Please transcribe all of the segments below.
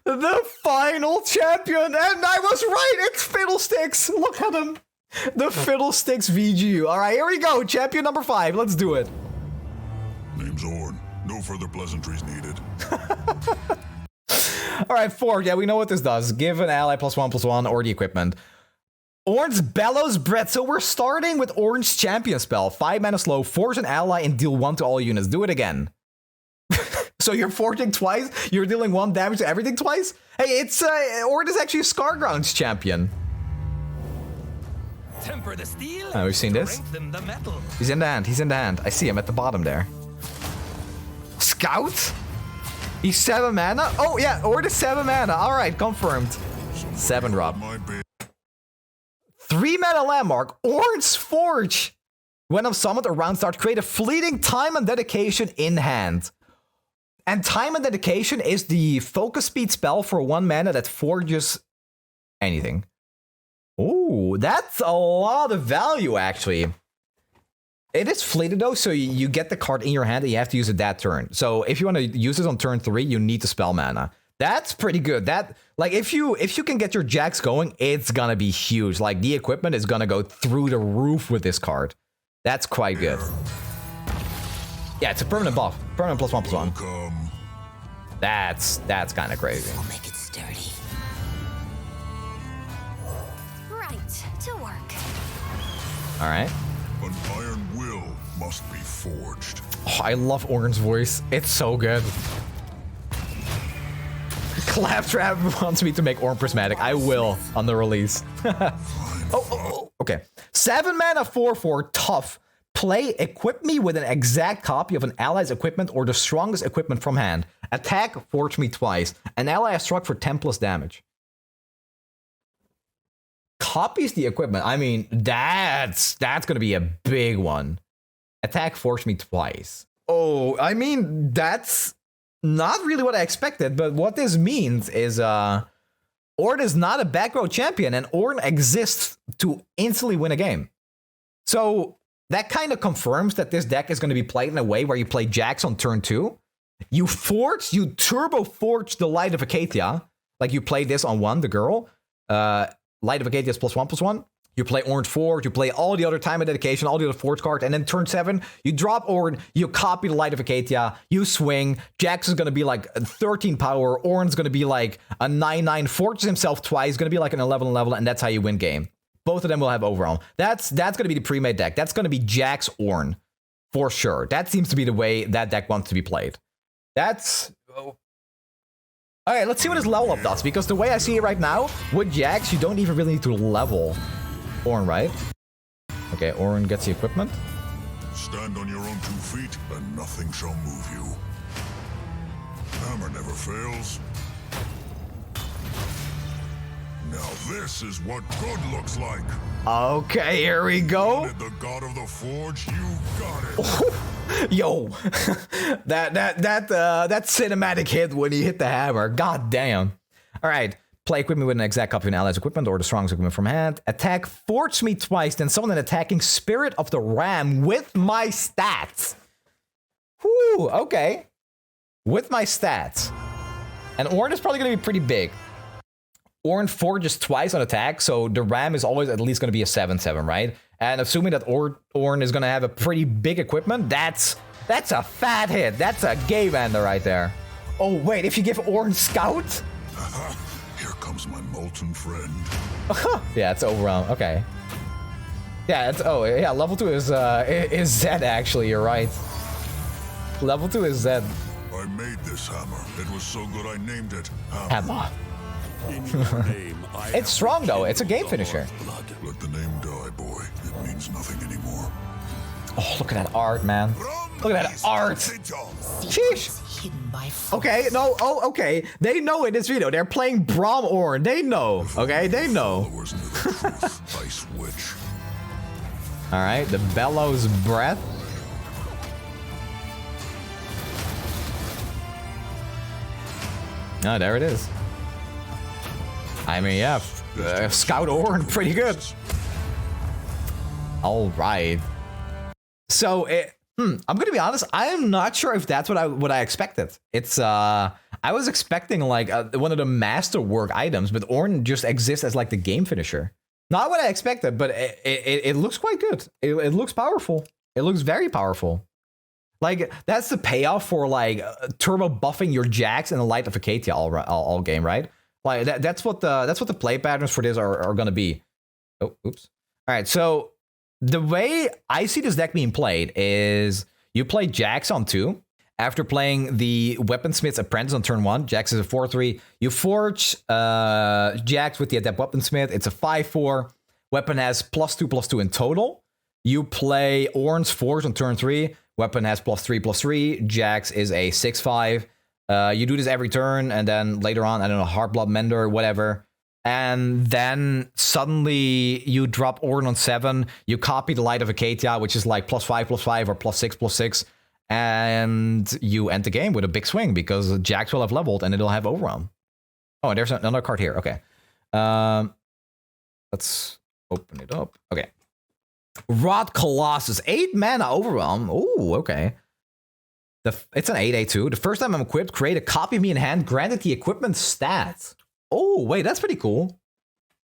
The final champion, and I was right, it's Fiddlesticks. Look at him. The Fiddlesticks VGU. All right, here we go. Champion number 5. Let's do it. Name's Ornn. No further pleasantries needed. All right, 4. Yeah, we know what this does. Give an ally +1/+1 or the equipment. Ornn's Bellows Breath. So we're starting with Ornn's champion spell. 5 mana slow, force an ally and deal 1 to all units. Do it again. So you're forging twice? You're dealing 1 damage to everything twice? Hey, it's Ornn is actually a Scargrounds champion. Temper the steel. Oh, we've seen this. The metal. He's in the hand. He's in the hand. I see him at the bottom there. Scout? He's 7 mana? Oh, yeah. Ornn is 7 mana. All right, confirmed. 7, Rob. 3 mana landmark. Ornn's Forge. When I'm summoned or round start, create a fleeting time and dedication in hand. And time and dedication is the focus speed spell for 1 mana that forges anything. Ooh, that's a lot of value, actually. It is fleeted, though, so you get the card in your hand and you have to use it that turn. So if you want to use it on turn 3, you need to spell mana. That's pretty good. That, like, if you can get your jacks going, it's gonna be huge. Like, the equipment is gonna go through the roof with this card. That's quite good. Yeah, it's a permanent buff. Permanent +1/+1. That's kind of crazy. I'll make it sturdy. Right, to work. All right. An iron will must be forged. Oh, I love Ornn's voice. It's so good. Claptrap wants me to make Ornn prismatic. I will on the release. Okay. 7 mana 4/4 tough. Play, equip me with an exact copy of an ally's equipment or the strongest equipment from hand. Attack, forge me twice. An ally has struck for 10+ damage. Copies the equipment. I mean, that's gonna be a big one. Attack, forge me twice. Oh, I mean, that's not really what I expected, but what this means is Ornn is not a back row champion, and Ornn exists to instantly win a game. So that kind of confirms that this deck is going to be played in a way where you play jacks on turn 2. You turbo forge the Light of Acacia, like you play this on 1, the girl. Light of Acacia is +1/+1. You play Ornn Forge, you play all the other time and dedication, all the other forge cards, and then turn 7, you drop Ornn, you copy the Light of Acacia, you swing. Jax is going to be like 13 power, Ornn's going to be like a 9/9, forges himself twice, going to be like an 11 level, and that's how you win game. Both of them will have overwhelm. That's going to be the pre-made deck. That's going to be Jax Ornn for sure. That seems to be the way that deck wants to be played. That's... Oh. All right, let's see what his level up does, because the way I see it right now, with Jax, you don't even really need to level Ornn, right? Okay, Ornn gets the equipment. Stand on your own 2 feet, and nothing shall move you. Hammer never fails. Now this is what good looks like. Okay, here we go. The god of the forge, you got it. Yo, that cinematic hit when he hit the hammer. God damn. All right. Play equipment with an exact copy of an ally's equipment or the strongest equipment from hand. Attack, forge me twice, then summon an attacking Spirit of the Ram with my stats. Whew, okay. With my stats. And Ornn is probably going to be pretty big. Ornn forges twice on attack, so the Ram is always at least going to be a 7/7, right? And assuming that Ornn is going to have a pretty big equipment, that's a fat hit. That's a game ender right there. Oh, wait, if you give Ornn Scout? Here comes my molten friend. Yeah, it's overwhelmed. Okay. Yeah, level 2 is Zed, actually, you're right. Level 2 is Zed. I made this hammer. It was so good I named it Hammer. It's strong, though. It's a game finisher. Let the name die, boy. It means nothing anymore. Oh, look at that art, man. Look at that art. Sheesh. Okay, no, okay. They know in this video. They're playing Braum Ornn. They know, okay? They know. All right, the Bellows Breath. Oh, there it is. I mean, yeah, Scout Ornn, pretty good. All right. So, I'm gonna be honest. I am not sure if that's what I expected. It's I I was expecting like one of the masterwork items, but Ornn just exists as like the game finisher. Not what I expected, but it looks quite good. It looks powerful. It looks very powerful. Like, that's the payoff for like turbo buffing your Jax in the Light of Acacia all game, right? Like that's what the play patterns for this are gonna be. Oh, oops. All right, so the way I see this deck being played is you play Jax on 2. After playing the Weaponsmith's Apprentice on turn 1, Jax is a 4/3. You forge Jax with the Adept Weaponsmith. It's a 5/4. Weapon has +2/+2 in total. You play Ornn's Forge on turn 3. Weapon has +3/+3. Jax is a 6/5. You do this every turn, and then later on, I don't know, Heartblood Mender, whatever. And then suddenly you drop Ornn on 7. You copy the Light of Acacia, which is like +5/+5 or +6/+6. And you end the game with a big swing because Jax will have leveled and it'll have Overwhelm. Oh, and there's another card here. Okay. Let's open it up. Okay. Rot Colossus. 8 mana Overwhelm. Oh, okay. It's an 8/8/2. The first time I'm equipped, create a copy of me in hand, granted the equipment stats. Oh, wait, that's pretty cool.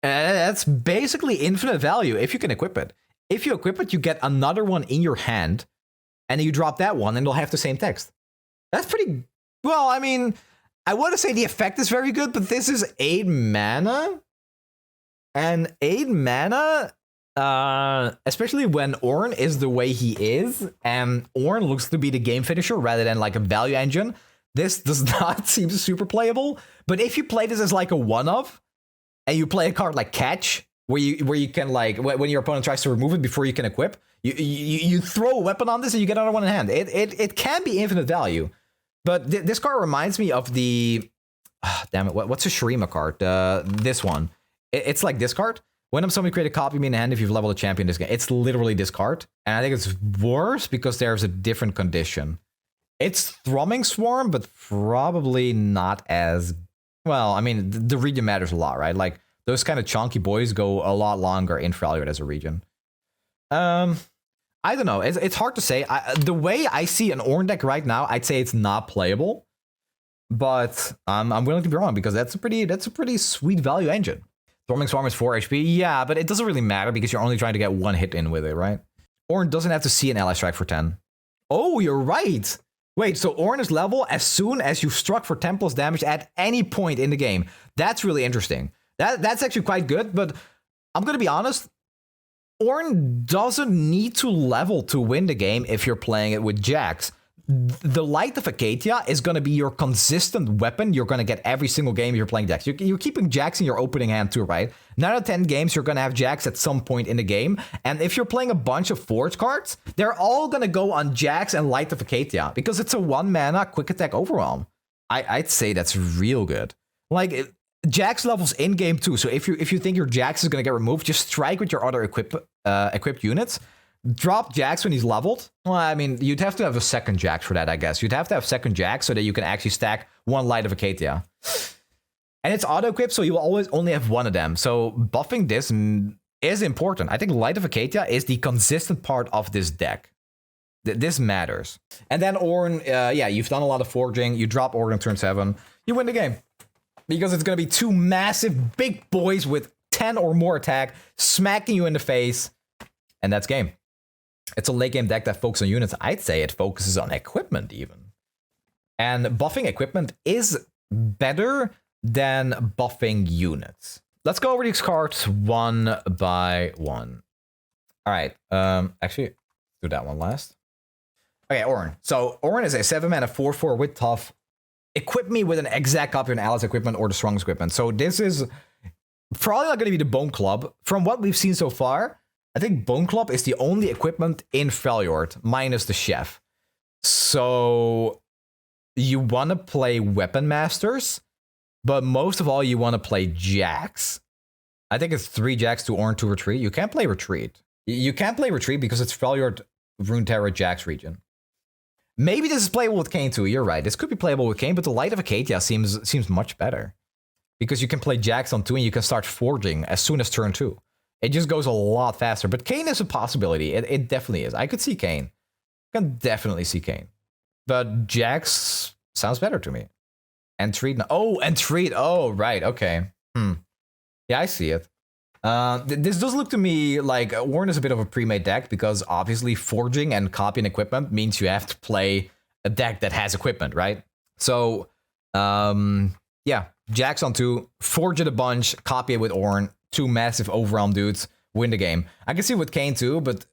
That's basically infinite value if you can equip it. If you equip it, you get another one in your hand, and you drop that one, and it'll have the same text. That's pretty... Well, I mean, I want to say the effect is very good, but this is 8 mana? And 8 mana... especially when Ornn is the way he is, and Ornn looks to be the game finisher rather than like a value engine, this does not seem super playable. But if you play this as like a one-off, and you play a card like Catch, where you can like, when your opponent tries to remove it before you can equip, you throw a weapon on this and you get another one in hand. It can be infinite value. But this card reminds me of the... damn it, what's a Shurima card? This one. It's like this card. When somebody create a copy of me in hand, if you've leveled a champion this game, it's literally this card. And I think it's worse because there's a different condition. It's Thrumming Swarm, but probably not as... Well, I mean, the region matters a lot, right? Like, those kind of chunky boys go a lot longer in Freljord as a region. I don't know. It's hard to say. The way I see an Ornn deck right now, I'd say it's not playable. But I'm willing to be wrong because that's a pretty sweet value engine. Thrumming Swarm is 4 HP. Yeah, but it doesn't really matter because you're only trying to get one hit in with it, right? Ornn doesn't have to see an ally strike for 10. Oh, you're right. Wait, so Ornn is level as soon as you've struck for 10 plus damage at any point in the game. That's really interesting. That's actually quite good, but I'm going to be honest. Ornn doesn't need to level to win the game if you're playing it with Jax. The Light of Acacia is going to be your consistent weapon you're going to get every single game you're playing Jax. You're keeping Jax in your opening hand too, right? 9 out of 10 games, you're going to have Jax at some point in the game. And if you're playing a bunch of Forge cards, they're all going to go on Jax and Light of Acacia because it's a 1 mana quick attack Overwhelm. I'd say that's real good. Like, Jax levels in game too. So if you think your Jax is going to get removed, just strike with your other equipped units. Drop Jax when he's leveled. Well, I mean, you'd have to have a second Jax for that, I guess. You'd have to have second Jax so that you can actually stack one Light of Acacia. And it's auto-equipped, so you will always only have one of them. So buffing this is important. I think Light of Acacia is the consistent part of this deck. This matters. And then Ornn, yeah, you've done a lot of forging. You drop Ornn on turn 7. You win the game. Because it's going to be 2 massive big boys with 10 or more attack, smacking you in the face. And that's game. It's a late game deck that focuses on units. I'd say it focuses on equipment even. And buffing equipment is better than buffing units. Let's go over these cards one by one. All right. Actually, do that one last. Okay, Ornn. So Ornn is a 7 mana 4/4 with tough. Equip me with an exact copy of an ally's equipment or the strongest equipment. So this is probably not going to be the Bone Club. From what we've seen so far, I think Bone Club is the only equipment in Freljord, minus the Chef. So you want to play Weapon Masters, but most of all, you want to play Jax. I think it's 3 Jax to Ornn to Retreat. You can't play Retreat. You can't play Retreat because it's Freljord, Runeterra, Jax region. Maybe this is playable with Kayn too. You're right. This could be playable with Kayn, but the Light of Acacia seems much better. Because you can play Jax on 2 and you can start forging as soon as turn 2. It just goes a lot faster. But Kayn is a possibility. It definitely is. I could see Kayn. I can definitely see Kayn. But Jax sounds better to me. Entreat. Oh, entreat. Oh, right. Okay. Yeah, I see it. This does look to me like Ornn is a bit of a pre-made deck because obviously forging and copying equipment means you have to play a deck that has equipment, right? So, yeah, Jax on 2, forge it a bunch, copy it with Ornn, 2 massive overwhelm dudes, win the game. I can see with Kayn too, but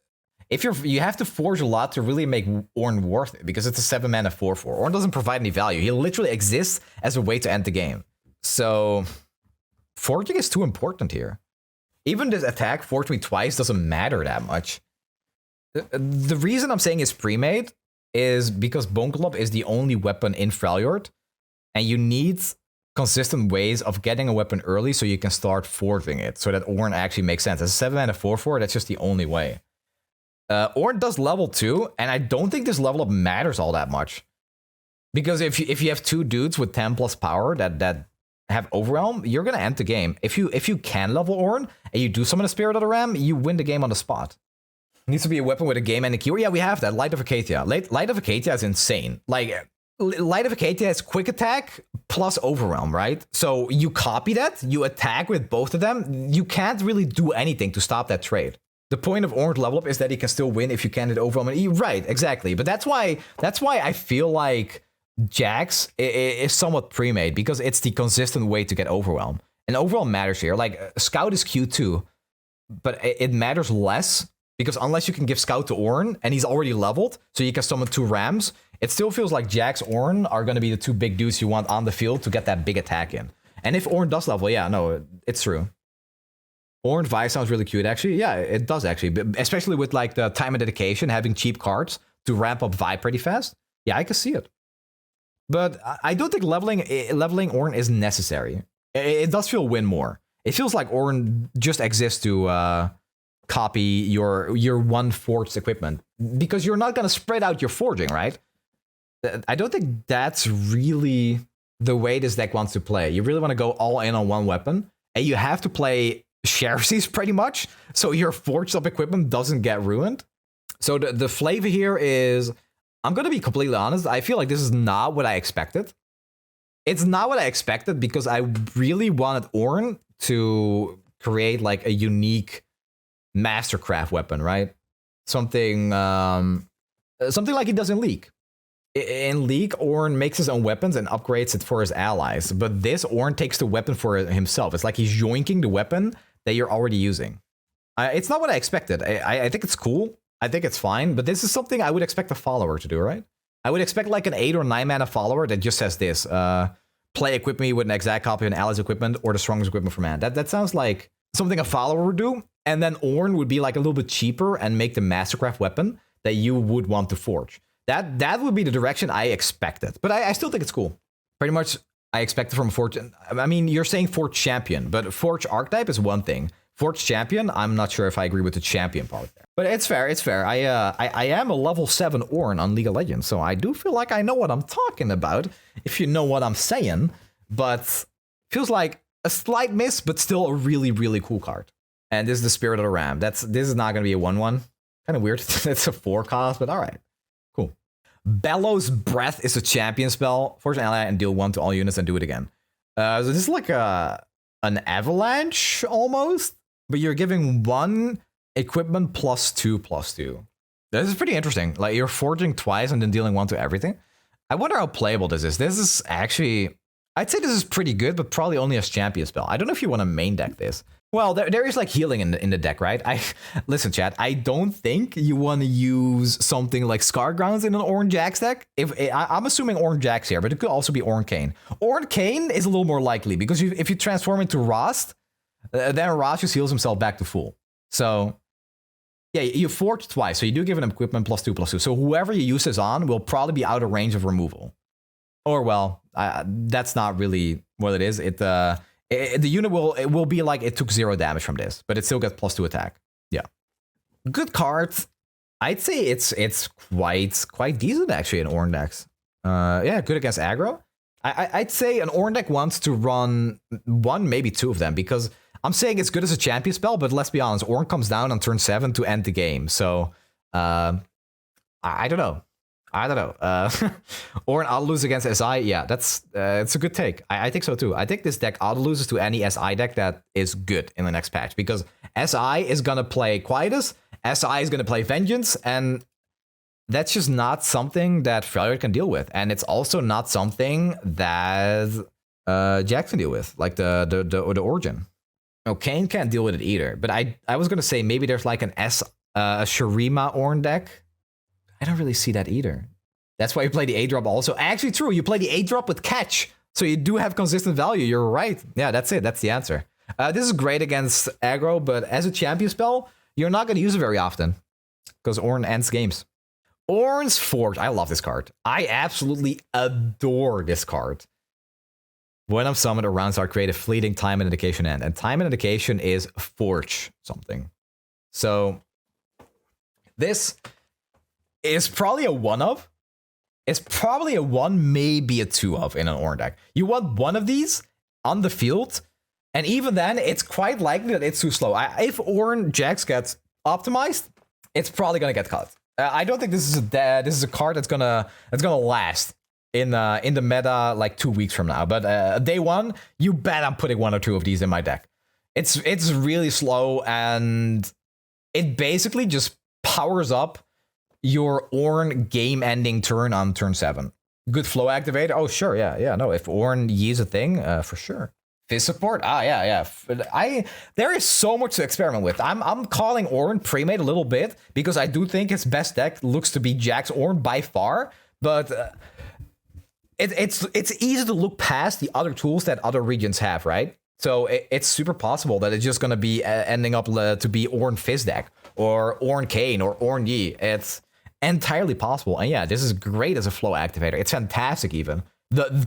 if you have to forge a lot to really make Ornn worth it because it's a 7-mana 4/4. Ornn doesn't provide any value. He literally exists as a way to end the game. So, forging is too important here. Even this attack, forge me twice, doesn't matter that much. The reason I'm saying it's pre-made is because Bone Club is the only weapon in Freljord, and you need consistent ways of getting a weapon early so you can start forging it, so that Ornn actually makes sense. As a 7-mana 4/4, that's just the only way. Ornn does level 2, and I don't think this level up matters all that much. Because if you have 2 dudes with 10 plus power that have overwhelm, you're gonna end the game. If you can level Ornn and you do summon a Spirit of the Ram, you win the game on the spot. Needs to be a weapon with a game ending keyword. Yeah, we have that. Light of Acacia. Light of Acacia is insane. Like, Light of Acacia has quick attack plus overwhelm, right? So you copy that, you attack with both of them. You can't really do anything to stop that trade. The point of Ornn level up is that he can still win if you can hit overwhelm. Right, exactly. But that's why I feel like Jax is somewhat pre-made because it's the consistent way to get overwhelm. And overwhelm matters here. Like, Scout is Q2, but it matters less because unless you can give Scout to Ornn and he's already leveled, so you can summon 2 Rams, it still feels like Jax, Ornn are going to be the 2 big dudes you want on the field to get that big attack in. And if Ornn does level, yeah, no, it's true. Ornn Vi sounds really cute, actually. Yeah, it does, actually. Especially with, like, the time and dedication, having cheap cards to ramp up Vi pretty fast. Yeah, I can see it. But I don't think leveling Ornn is necessary. It does feel win more. It feels like Ornn just exists to copy your one forged equipment. Because you're not going to spread out your forging, right? I don't think that's really the way this deck wants to play. You really want to go all in on one weapon. And you have to play Xerxes pretty much. So your forged up equipment doesn't get ruined. So the flavor here is... I'm going to be completely honest. I feel like this is not what I expected. It's not what I expected because I really wanted Ornn to create like a unique mastercraft weapon, right? Something like he does in League. In League, Ornn makes his own weapons and upgrades it for his allies. But this, Ornn takes the weapon for himself. It's like he's yoinking the weapon that you're already using. It's not what I expected. I think it's cool. I think it's fine, but this is something I would expect a follower to do, right? I would expect like an 8 or 9 mana follower that just says this, play equip me with an exact copy of an ally's equipment or the strongest equipment for mana. That sounds like something a follower would do, and then Ornn would be like a little bit cheaper and make the mastercraft weapon that you would want to forge. That would be the direction I expected, but I still think it's cool. Pretty much I expect it from Forge. I mean, you're saying Forge Champion, but Forge Archetype is one thing. Forge Champion, I'm not sure if I agree with the champion part there. But it's fair, it's fair. I am a level 7 Ornn on League of Legends, so I do feel like I know what I'm talking about, if you know what I'm saying. But feels like a slight miss, but still a really, really cool card. And this is the Spirit of the Ram. This is not going to be a 1/1. Kind of weird. It's a 4 cost, but all right. Cool. Bellows Breath is a champion spell. Forge an ally and deal 1 to all units and do it again. So this is like an avalanche almost, but you're giving 1 equipment +2/+2. This is pretty interesting. Like, you're forging twice and then dealing 1 to everything. I wonder how playable this is. This is actually, I'd say this is pretty good, but probably only as champion spell. I don't know if you want to main deck this. Well, there is like healing in the deck, right? Listen, chat. I don't think you want to use something like Scar Grounds in an Ornn Jax deck. I'm assuming Ornn Jax here, but it could also be Ornn Kayn. Ornn Kayn is a little more likely because if you transform into Rost, then Rost just heals himself back to full. So yeah, you forge twice, so you do give an equipment +2/+2. So whoever you use this on will probably be out of range of removal. Or well, that's not really what it is. The unit will be like it took 0 damage from this, but it still gets +2 attack. Yeah, good card. I'd say it's quite decent actually in Ornn decks. Yeah, good against aggro. I'd say an Ornn deck wants to run 1, maybe 2 of them because I'm saying it's good as a champion spell, but let's be honest, Ornn comes down on turn 7 to end the game. So I don't know. I don't know. Ornn auto lose against SI. Yeah, that's it's a good take. I think so too. I think this deck auto loses to any SI deck that is good in the next patch because SI is gonna play Quietus, SI is gonna play Vengeance, and that's just not something that Freljord can deal with, and it's also not something that Jax can deal with, like the Origin. No, Kane can't deal with it either. But I was gonna say maybe there's like a Shurima Ornn deck. I don't really see that either. That's why you play the 8-drop also. Actually, true. You play the 8-drop with catch. So you do have consistent value. You're right. Yeah, that's it. That's the answer. This is great against aggro, but as a champion spell, you're not going to use it very often. Because Ornn ends games. Ornn's Forge. I love this card. I absolutely adore this card. When I'm summoned, a round start, create a fleeting time and indication end. And time and indication is Forge something. So this is probably a 1-of. It's probably a 1, maybe a 2-of in an Ornn deck. You want one of these on the field, and even then, it's quite likely that it's too slow. If Ornn Jax gets optimized, it's probably gonna get cut. I don't think this is a card that's gonna last in the meta like 2 weeks from now. But day 1, you bet I'm putting 1 or 2 of these in my deck. It's really slow, and it basically just powers up your Ornn game-ending turn on turn 7. Good flow activator. Oh, sure, yeah. No, if Ornn Yi is a thing, for sure. Fizz support. Yeah. There is so much to experiment with. I'm calling Ornn pre-made a little bit because I do think his best deck looks to be Jax Ornn by far, but it's easy to look past the other tools that other regions have, right? So it's super possible that it's just gonna be ending up to be Ornn Fizz deck or Ornn Kane or Ornn Yi. It's entirely possible. And yeah, this is great as a flow activator. It's fantastic even.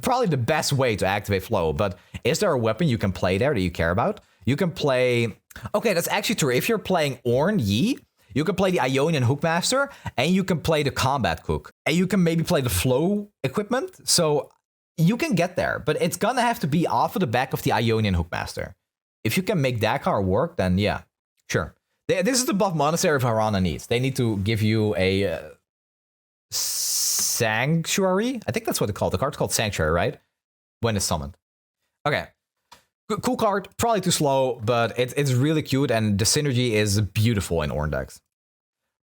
Probably the best way to activate flow. But is there a weapon you can play there that you care about? You can play... Okay, that's actually true. If you're playing Ornn Yi, you can play the Ionian Hookmaster, and you can play the Combat Cook. And you can maybe play the flow equipment. So you can get there, but it's gonna have to be off of the back of the Ionian Hookmaster. If you can make that card work, then yeah, sure. This is the buff Monastery of Harana needs. They need to give you a Sanctuary. I think that's what it's called. The card's called Sanctuary, right? When it's summoned. Okay. Cool card. Probably too slow, but it's really cute, and the synergy is beautiful in Ornn decks.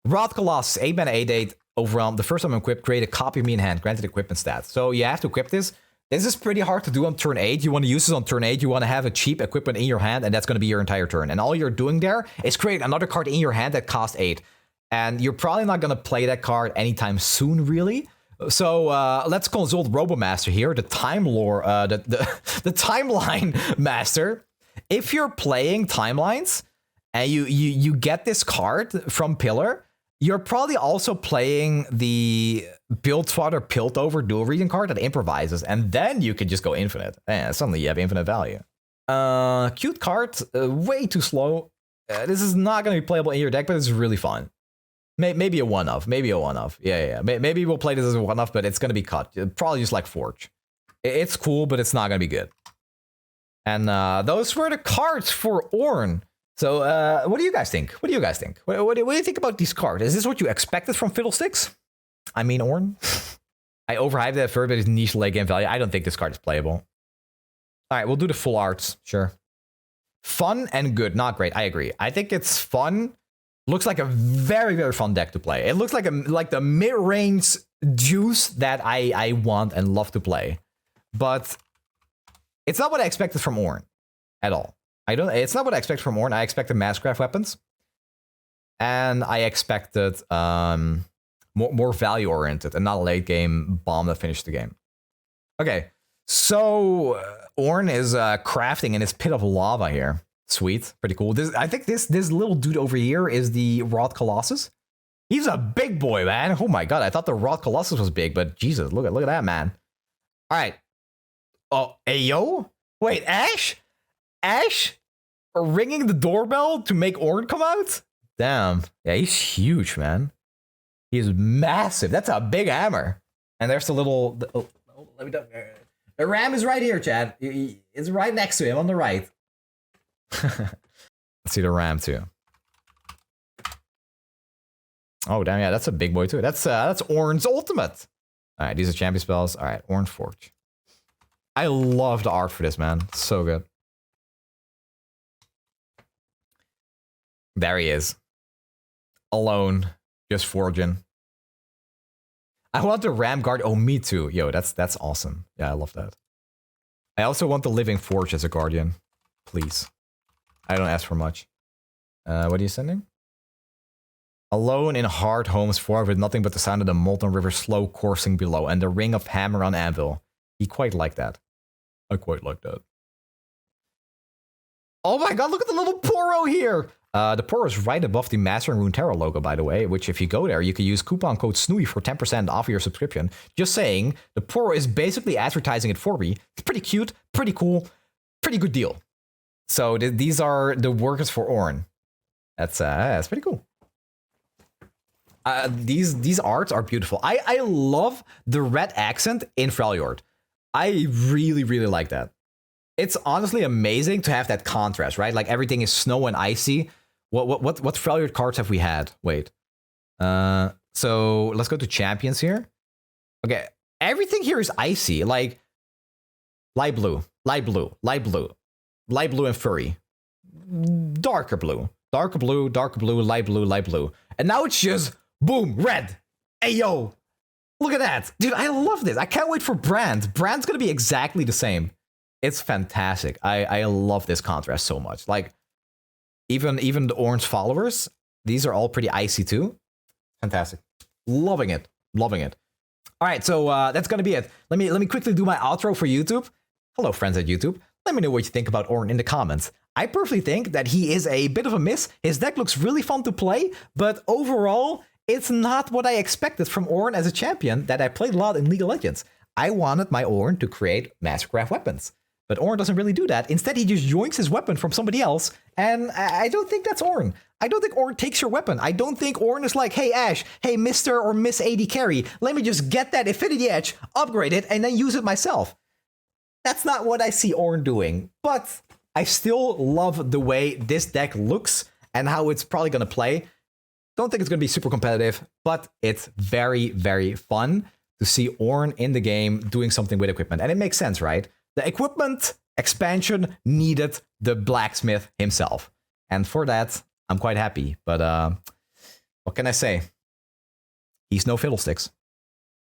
Rod Colossus, 8-mana 8/8 overwhelm. The first time equipped, create a copy of me in hand, granted equipment stats. So you have to equip this. This is pretty hard to do on turn 8. You want to use this on turn 8. You want to have a cheap equipment in your hand, and that's going to be your entire turn. And all you're doing there is create another card in your hand that costs 8. And you're probably not going to play that card anytime soon, really. So let's consult Robomaster here, the Time Lore, the Timeline Master. If you're playing Timelines and you get this card from Pillar, you're probably also playing the Build-Fodder Piltover dual reading card that improvises, and then you can just go infinite. And suddenly you have infinite value. Cute card, way too slow. This is not going to be playable in your deck, but it's really fun. Maybe a 1-of. Maybe a 1-of. Yeah. Maybe we'll play this as a 1-of, but it's going to be cut. Probably just like Forge. It's cool, but it's not going to be good. And those were the cards for Ornn. So what do you guys think? What do you you think about these cards? Is this what you expected from Fiddlesticks? I mean, Ornn? I overhyped that for a bit. It's niche late game value. I don't think this card is playable. All right, we'll do the full arts. Sure. Fun and good. Not great. I agree. I think it's fun. Looks like a very, very fun deck to play. It looks like the mid-range juice that I want and love to play. But it's not what I expected from Ornn at all. It's not what I expected from Ornn. I expected Masscraft weapons. And I expected more value oriented and not a late game bomb that finished the game. Okay. So Ornn is crafting in his pit of lava here. Sweet, pretty cool. I think this little dude over here is the Rod Colossus. He's a big boy, man. Oh my god, I thought the Rod Colossus was big, but Jesus, look at that, man. All right. Oh, ayo. Wait, Ash ringing the doorbell to make Ornn come out? Damn. Yeah, he's huge, man. He's massive. That's a big hammer. And there's the little. Let me. The ram is right here, Chad. It's right next to him on the right. Let's see the ram too. Oh, damn, yeah, that's a big boy, too. That's Ornn's ultimate. All right, these are champion spells. All right, Ornn Forge. I love the art for this, man. So good. There he is. Alone. Just forging. I want the Ram Guard. Oh, me too. Yo, that's awesome. Yeah, I love that. I also want the Living Forge as a Guardian. Please. I don't ask for much. What are you sending? Alone in hard homes formed with nothing but the sound of the molten river slow coursing below and the ring of hammer on anvil. He quite like that. I quite like that. Oh my god, look at the little Poro here! The Poro is right above the Mastering Runeterra logo, by the way, which if you go there, you can use coupon code Snnuy for 10% off your subscription. Just saying, the Poro is basically advertising it for me. It's pretty cute, pretty cool, pretty good deal. So these are the workers for Ornn. That's pretty cool. These arts are beautiful. I love the red accent in Freljord. I really, really like that. It's honestly amazing to have that contrast, right? Like everything is snow and icy. What Freljord cards have we had? Wait. So let's go to champions here. Okay, everything here is icy. Like light blue, light blue, light blue, light blue and furry, darker blue, darker blue, darker blue, light blue, light blue, and now it's just boom, red. Hey yo, look at that, dude! I love this. I can't wait for Brand. Brand's gonna be exactly the same. It's fantastic. I love this contrast so much. Like. Even the Ornn's followers, these are all pretty icy too. Fantastic. Loving it. Loving it. All right, so that's going to be it. Let me quickly do my outro for YouTube. Hello, friends at YouTube. Let me know what you think about Ornn in the comments. I personally think that he is a bit of a miss. His deck looks really fun to play, but overall, it's not what I expected from Ornn as a champion that I played a lot in League of Legends. I wanted my Ornn to create Mastercraft weapons. But Ornn doesn't really do that. Instead, he just yoinks his weapon from somebody else, and I don't think that's Ornn. I don't think Ornn takes your weapon. I don't think Ornn is like, hey Ash, hey Mr. or Miss AD Carry, let me just get that Affinity Edge, upgrade it, and then use it myself. That's not what I see Ornn doing, but I still love the way this deck looks and how it's probably going to play. Don't think it's going to be super competitive, but it's very, very fun to see Ornn in the game doing something with equipment. And it makes sense, right? The equipment expansion needed the blacksmith himself. And for that, I'm quite happy. But what can I say? He's no fiddlesticks.